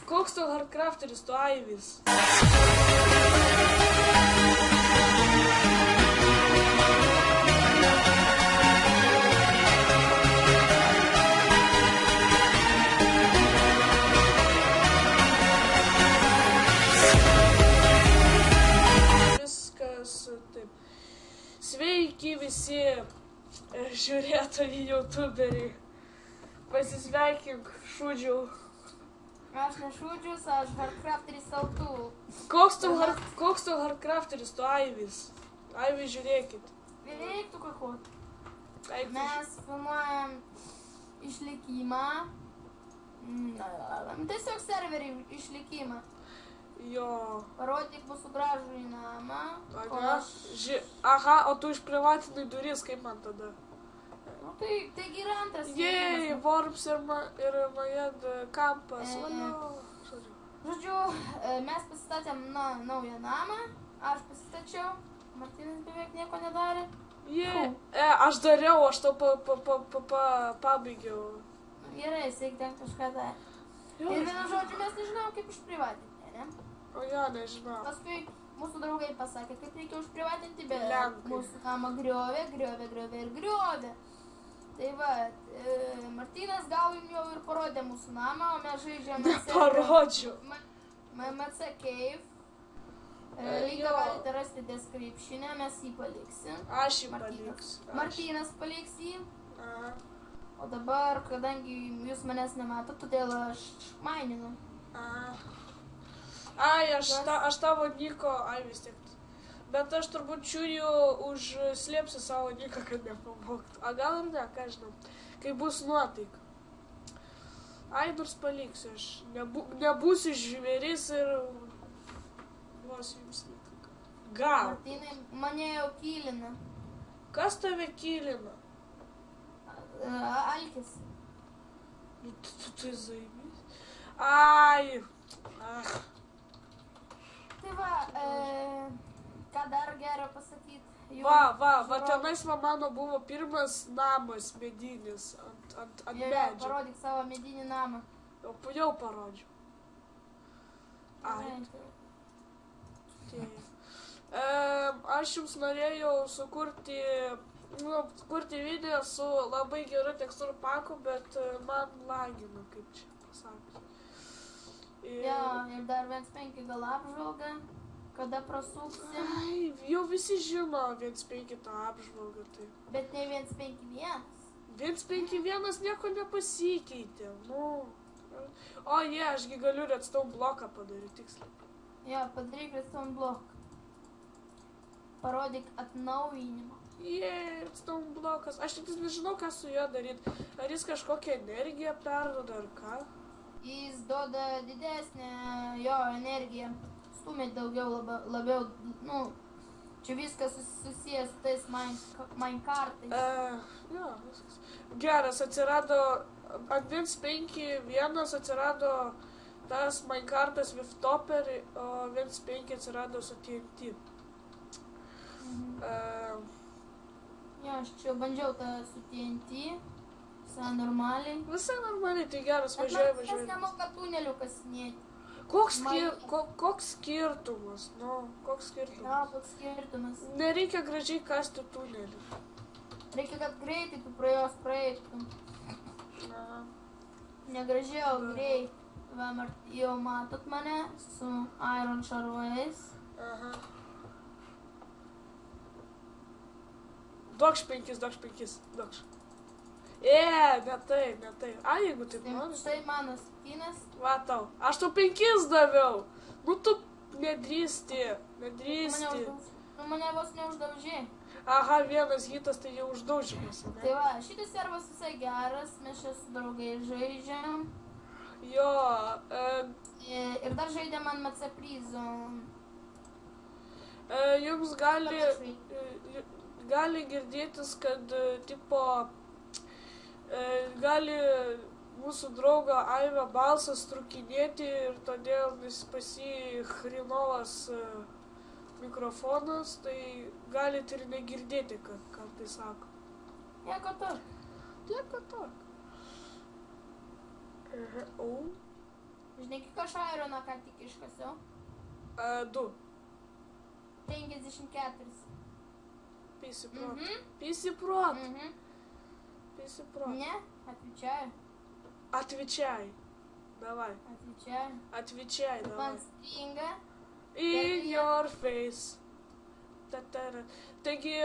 Koks tau hardcrafteris, tu Aivis? Viskas taip. Sveiki visi žiūrėtojai youtuberiai. Pasisveikink, šūdžiau. Aš nešūdžius, aš hardcrafteris autų. Koks tau hardcrafteris, tu Aivis? Aivis, žiūrėkit. Reiktų kako. Mes filmuojam išlikimą. Tiesiog serverį išlikimą. Jo. Parodyk mūsų gražų į namą. Aha, o tu išprivatinai duris, kaip man tada? Nu, tai yra antras. Jei, Worms ir Majed kampas. Žodžiu, mes pasistatėm naują namą. Aš pasistačiau. Martynas beveik nieko nedarė. Aš dariau, aš tau pabaigiau. Gerai, jisai ten kažką darė. Ir vienu žodžiu, mes nežinau, kaip išprivatinti, ne? O jo, nežinau. Paskui mūsų draugai pasakė, kaip reikia užprivatinti, bet mūsų namą griovė. Tai va, Martynas gal jums jau ir parodė mūsų namą, o mes žaidžiame... Neparodžiau. MC Cave. Linką galite rasti description'e, mes jį paliksim. Aš jį paliksiu. Martynas paliks jį. O dabar, kadangi jūs manęs nematot, todėl aš maininu. Ai, aš tavo Niko, ai vis tiek. Bet aš turbūt čiūriu užslėpsiu savo Niką, kad nepamoktų. A gal ir ne, ką žinau. Kai bus nuotaika. Ai, nors paliksiu, aš nebūsiu žvėris ir... Vos jums netika. Gal. Martynai, mane jau kylina. Kas tave kylina? Alkis. Tu zaibys. Ai. Tai va, ką dar gero pasakyti? Va, tenais mano buvo pirmas namas medinis ant medžio. Parodyk savo medinį namą. Jau parodžiau. Aš jums norėjau sukurti video su labai geru tekstūrų paku, bet man lagina, kaip čia pasakius. Ir dar 1.5 gal apžvalga. Kada prasuksim? Ai, jau visi žino 1.5 tą apžvalgą, tai. Bet ne 1.5.1. 1.5.1 nieko nepasikeitė, nu. O, ašgi galiu redstone bloką padaryti, tiksliai. Jo, padaryk redstone bloką. Parodyk atnaujinimą. Redstone blokas. Aš tik nežinau, ką su juo daryti. Ar jis kažkokią energiją perduoda, ar ką? Jis duoda didesnę jo energiją. Stumėt daugiau, labiau, nu, čia viskas susijęs su tais minecartais. Jo, viskas. Geras, atsirado, ant 1.5.1 atsirado tas minecartas with topper, o 1.5 atsirado su TNT. Jo, aš čia bandžiau tą su TNT, visai normaliai. Visai normaliai, tai geras, važiuoja. Bet mes nemoka tunelių kasinėti. Koks skirtumas? Nu, koks skirtumas? Ja, koks skirtumas. Nereikia gražiai kasti tunelį. Reikia, kad greitai tu pro jos praeitum. Negražiai, o greit. Va, jau matot mane su iron šarvais. Duokš 5. Ne tai. A, jeigu taip nori. Štai mano 7. Va tau. Aš tau 5 daviau. Nu tu nedrįsti. Mane vos neuždaužiai. Aha, vienas hitas, tai jau uždaužimas. Tai va, šitas servas visai geras, mes čia su draugais žaidžiam. Jo. Ir dar žaidėm ant MC prizo. Jums gali girdėtis, kad tipo gali mūsų draugo Aivio balsas trukinėti ir todėl pas jį hrinovas mikrofonas, tai galit ir negirdėti, ką tai sako. Nieko tok. Nieko tok. Žinai, kiek aš aironą ką tik iškasiau? 2. 54. Pisi prot. Pisi prot. Pisi prot. Не, отвечаю. Отвечай. Давай. Отвечаю. Отвечай, давай. One stringa. In your face. Taigi,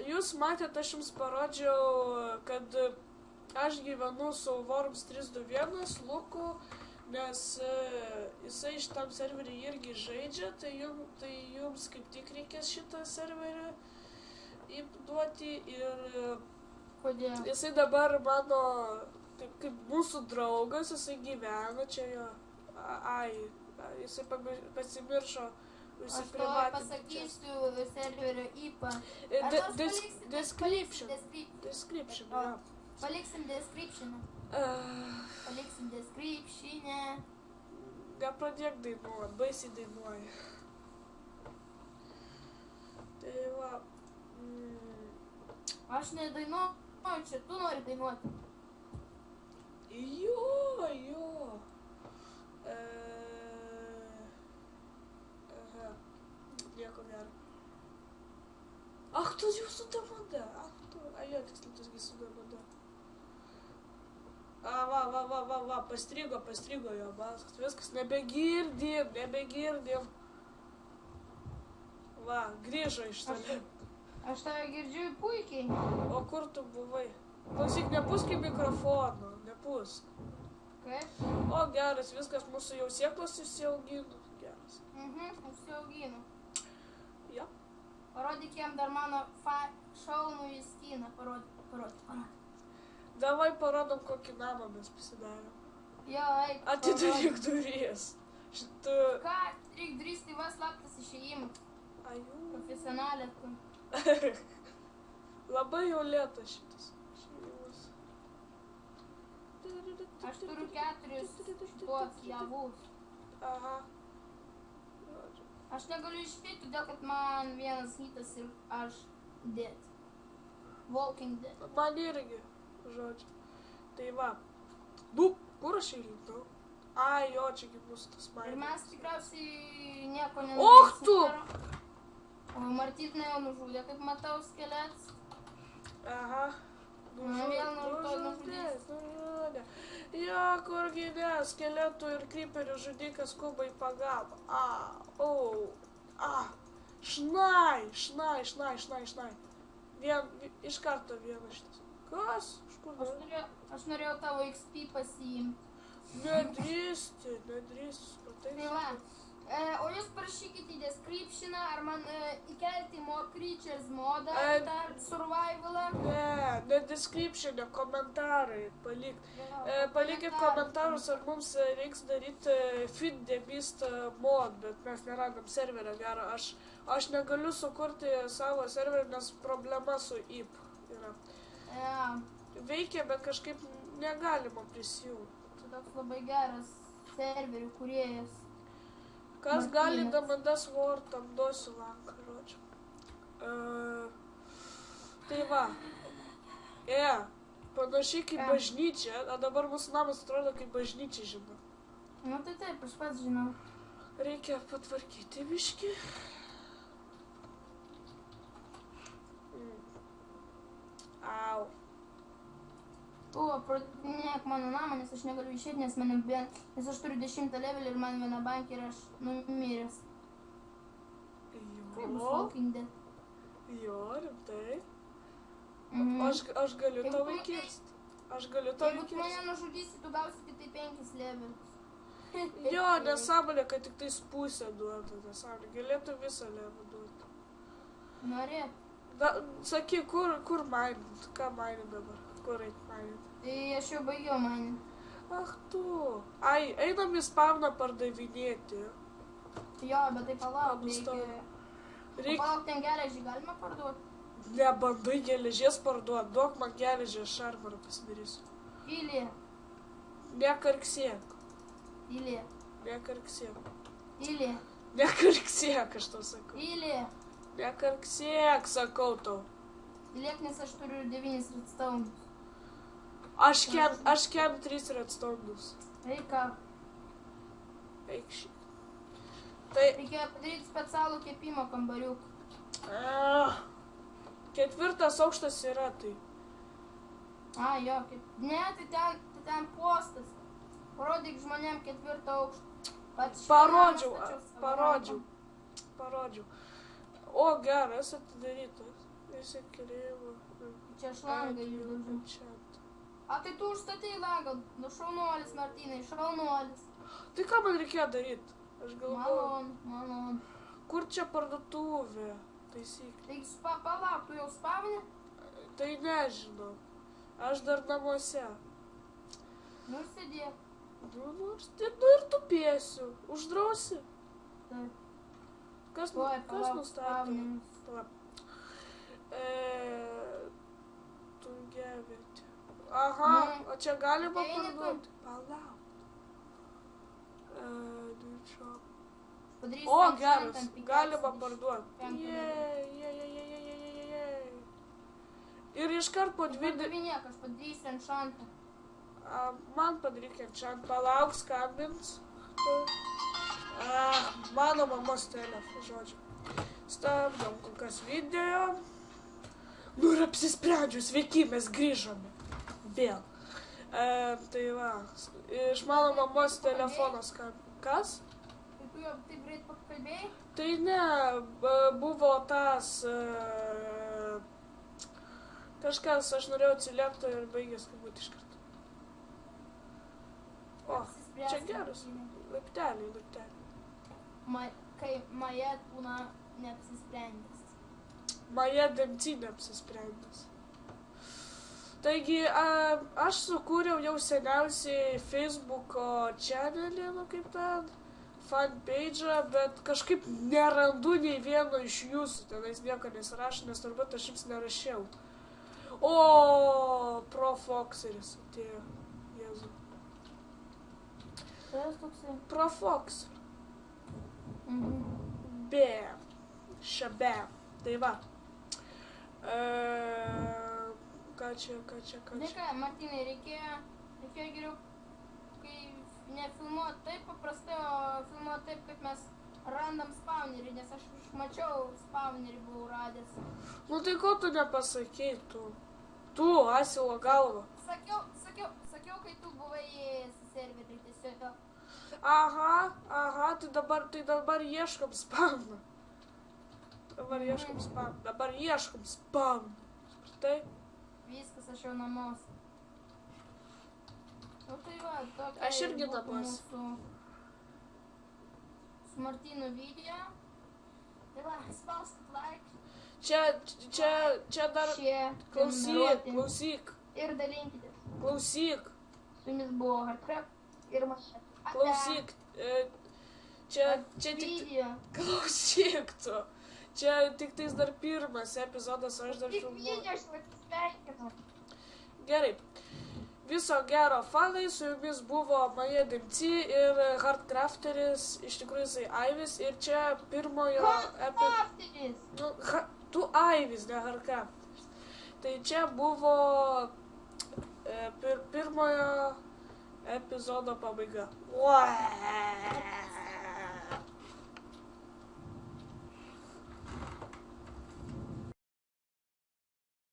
jūs matėte, aš jums parodžiau, kad aš gyvenu su Worms 321 Luku, nes jisai šitam serverį irgi žaidžia, tai jums kaip tik reikės šitą serverį įduoti ir Kodėl? jisai dabar mano, taip kaip mūsų draugas, jisai gyvena čia jo, jisai pasimiršo Aš to pasakysiu serverio IPA. Description. Jo. Paliksim descriptioną. Paliksim descriptionę. Nepradėk dainuot, baisiai dainuoji. Tai va. Aš nedainuoju, čia tu nori dainuoti. Jo. Nieko gero. Ach, tu jau su DMD. Jo, tiksliai, tu su DMD. Va, pastrigo jo balsas. Viskas, nebegirdim. Va, grįžo iš toli. Aš tave girdžiu puikiai. O kur tu buvai? Klausyk, nepūsk į mikrofoną, nepūsk. Kaip? O, geras, viskas, mūsų jau sėklos išsiaugino. Geras. Užsiauginu. Ja. Parodyk jam dar mano šaunų į skiną. Parodyk. Davai parodom, kokį namą mes pasidarėm. Jo, eik. Atidaryk duris. Šitu... Ką? Reik duris, tai va slaptas išėjimas. Ajų. Profesionalė tu. Labai jau lėtas šitas išėjimas. Aš turiu 4 tuos javus. Aha. Aš negaliu išeiti, todėl kad man vienas hitas ir aš dead. Walking dead. Man irgi, žodžiu. Tai va. Nu, kur aš įlindau? Ai, jo, čiagi bus tas Ir mainas. mes tikriausiai nieko Och tu! O Martyną jau nužudė, kaip matau, skelets. Aha. Vėl Nužudė. Jo, kurgi ne, skeletų ir kryperių žudikas skuba į pagalbą. Šnai. Iš karto vienas šitas. Kas? Iš kur? Aš norėjau tavo XP pasiimti. Nedrįsti, Tai va. O jūs parašykite į descriptioną, ar man įkelti More Creatures modą, dar survivalą. Ne description'e, komentarai palik. Palikit komentarus, ar mums reiks daryti Feed the Beast mod, bet mes nerandam serverio gero. Aš negaliu sukurti savo serverį, nes problema su IP yra. Veikia, bet kažkaip negalima prisijungti. Tai toks labai geras serverių kūrėjas. Kas gali DMD Sword, tam duosiu lanką, žodžiu. Tai va. Panašiai kaip bažnyčia, o dabar mūsų namas atrodo kaip bažnyčia, žinau. Nu tai taip, aš pats žinau. Reikia patvarkyti biškį. Au. Pradinėk mano namą, nes aš negaliu išėti, nes aš turiu 10 levelį ir man viena bankė ir aš numiręs. Jo, rimtai. Aš galiu tau įkirsti. Jeigu tu mane nužudysi, tu gausi tik tai 5 levelius. Jo, nesąmonė, kad tik tais pusę duotų, nesąmonė. Galėtų visą levelį duoti. Norėt. Sakyk, kur mainint? Ką mainint dabar? Kur eit mainint? Tai aš jau baigiau mainint. Ach tu. Ai, einam į spawną pardavinėti. Jo, bet tai palauk, reikia... Palauk, ten geležį galima parduoti? Nebandai geležės parduoti, duok man geležį, aš šarmarą pasidarysiu. Tylė. Nekarksėk. Tylė. Nekarksėk. Tylė. Nekarksėk, aš tau sakau. Tylė. Nekarksėk, sakau tau. Tylėk, nes aš turiu 9 redstone'us. Aš kem 3 redstone'us. Eika. eikšį. Tai... Reikėjo padaryti specialų kepimo kambariuką. 4 aukštas yra, tai. Jo, ne, tai ten postas. Parodyk žmonėm 4 aukštą. Parodžiau. O, geras atidarytas. Įsikėlėjimo. Čia aš langą išdaužiu. Tai tu užstatei langą. Nu, šaunuolis, Martynai, šaunuolis. Tai ką man reikėjo daryti? Aš galvoju. Malon. Kur čia parduotuvė? Taisyklė. Taigi, palauk, tu jau spavini? Tai nežinau. Aš dar namuose. Nu ir sėdėk. Nu ir tupėsiu. Uždrausi? Taip. Kas nustatė? Tungiavietė. Aha, o čia galima parduoti? Palauk. O, geras, galima parduoti. Ir iškart po 20... Pardavinėk, aš padarysiu enchantą. Man padaryk enchantą. Palauk, skambins. Mano mamos telefon, žodžiu. Stabdom kol kas video. Nu ir apsisprendžiu, sveiki, mes grįžome. Vėl. Tai va, iš mano mamos telefono skambins. Kas? Tai tu jau taip greit pakalbėjai? Tai ne, buvo tas... Kažkas, aš norėjau atsiliepti ir baigęs skambutį iš karto. O, čia geras. Laiptelį. Kai Maja būna neapsisprendęs. Maja DMC neapsisprendęs. Taigi, aš sukūriau jau seniausiai Facebooko channelį, nu kaip ten, fanpage'ą, bet kažkaip nerandu nei vieno iš jūsų, tenais nieko nesirašo, nes turbūt aš jums nerašiau. O, Profoxeris atėjo, Jėzu. Tas toksai? Profox. Šabė. Tai va. Ką čia? Dėka, Martynai, reikėjo geriau, kai nefilmuot taip paprastai, o filmuot taip, kaip mes randam spawnerį, nes aš mačiau spawnerį buvau radęs. Nu tai ko tu nepasakei, tu, asilo galva. Sakiau, kai tu buvai su serveriu tiesiog. Aha, tai dabar ieškam spawną. Dabar ieškam spawną. Supratai? Viskas, aš jau namuos. Nu tai va, tokia aš irgi namuos. Su Martynu video. Tai va, spauskit like. Čia dar... Klausyk. Ir dalinkitės. Klausyk. Su jumis buvo Hardcraft ir Mašė. Klausyk. Čia video. Klausyk tu. Čia tik tais dar pirmas epizodas, aš dar filmuoju. Tik video aš atsisveikinu. Gerai. Viso gero fanai, su jumis buvo Maja DMC ir Hardcrafteris, iš tikrųjų jisai Aivis, ir čia pirmojo... Hardcrafteris! Tu Aivis, ne Hardcrafteris. Tai čia buvo pirmojo epizodo pabaiga.